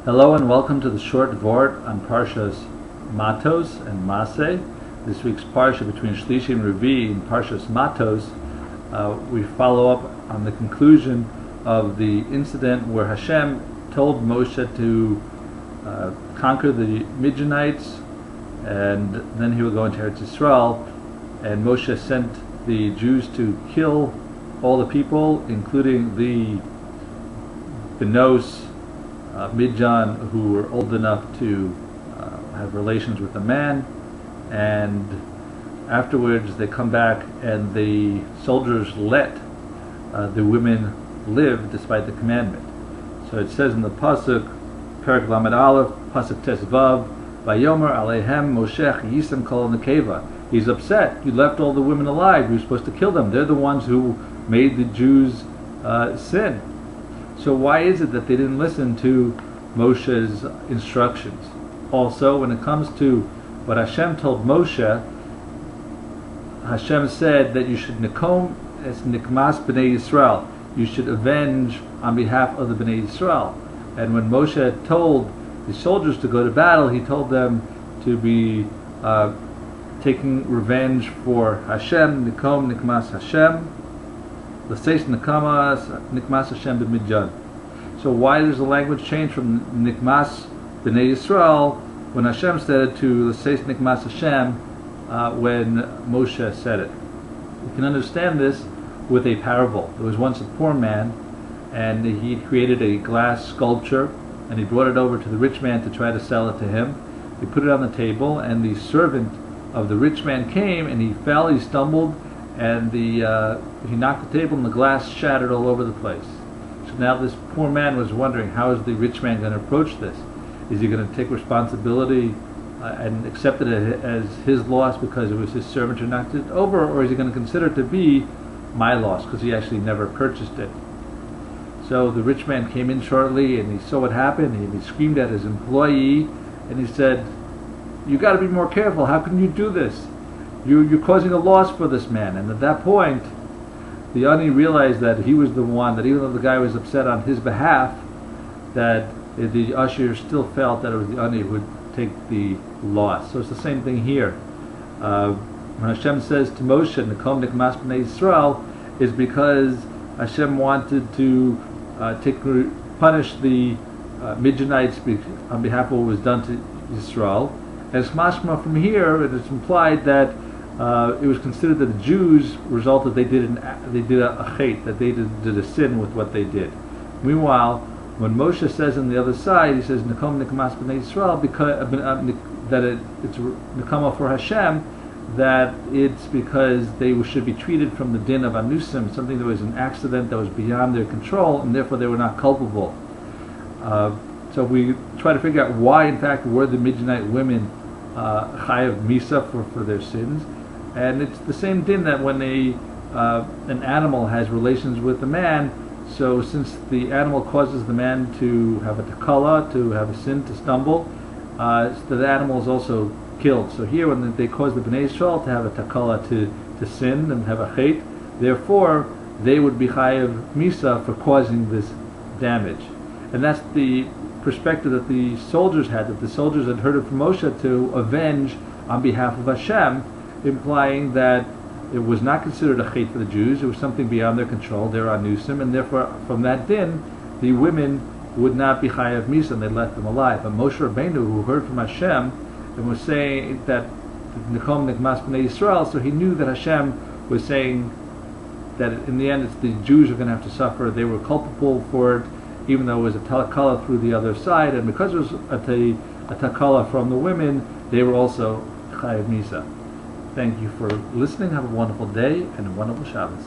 Hello and welcome to the short Vort on Parshas Mattos and Massei. This week's Parsha between Shlishi and Revii in Parshas Mattos. We follow up on the conclusion of the incident where Hashem told Moshe to conquer the Midianites, and then he would go into Eretz Yisrael, and Moshe sent the Jews to kill all the people, including the Benos Midian, who were old enough to have relations with a man, and afterwards they come back and the soldiers let the women live despite the commandment. So it says in the pasuk, Perak Lamed Aleph, pasuk Tes Vav, Vayomer Aleihem Moshe Yisem Kol Nekeva. He's upset. You left all the women alive. You're supposed to kill them. They're the ones who made the Jews sin. So why is it that they didn't listen to Moshe's instructions? Also, when it comes to what Hashem told Moshe, Hashem said that you should nikom es nikmas b'nei Yisrael. You should avenge on behalf of the b'nei Yisrael. And when Moshe told the soldiers to go to battle, he told them to be taking revenge for Hashem, nikom nikmas Hashem. L'seis nikmas Hashem b'midjan. So why does the language change from nikmas b'nei Yisrael when Hashem said it to l'seis nikmas Hashem when Moshe said it? You can understand this with a parable. There was once a poor man, and he created a glass sculpture, and he brought it over to the rich man to try to sell it to him. He put it on the table, and the servant of the rich man came, and he fell, he stumbled, and he knocked the table and the glass shattered all over the place. So now this poor man was wondering, how is the rich man going to approach this? Is he going to take responsibility and accept it as his loss because it was his servant who knocked it over, or is he going to consider it to be my loss because he actually never purchased it? So the rich man came in shortly and he saw what happened, and he screamed at his employee and he said, "You got to be more careful. How can you do this? You're causing a loss for this man." And at that point, the ani realized that he was the one, that even though the guy was upset on his behalf, that the usher still felt that it was the ani who would take the loss. So it's the same thing here. When Hashem says to Moshe, "Nikom nikmas b'nei Yisrael," is because Hashem wanted to punish the Midianites on behalf of what was done to Yisrael. As mashma from here, it is implied that it was considered that the Jews resulted they did a chet, that they did a sin with what they did. Meanwhile, when Moshe says on the other side, he says Nikom nikmas b'nei Yisrael, because that it's nikama for Hashem, that it's because they should be treated from the din of anusim, something that was an accident that was beyond their control, and therefore they were not culpable. So we try to figure out why, in fact, were the Midianite women chayav misa for their sins. And it's the same din that when an animal has relations with a man, so since the animal causes the man to have a takala, to have a sin, to stumble, so the animal is also killed. So here when they cause the Bnei Yisrael to have a takala, to sin and have a chet, therefore they would be chayav misa for causing this damage. And that's the perspective that the soldiers had, that the soldiers had heard it from Moshe to avenge on behalf of Hashem, implying that it was not considered a chet for the Jews, it was something beyond their control, they're anusim, and therefore from that din, the women would not be chayav misa, and they left them alive. But Moshe Rabbeinu, who heard from Hashem, and was saying that Nikom nikmas b'nei Yisrael, so he knew that Hashem was saying that in the end it's the Jews who are going to have to suffer, they were culpable for it, even though it was a takala through the other side, and because it was a takala from the women, they were also chayav misa. Thank you for listening. Have a wonderful day and a wonderful Shabbos.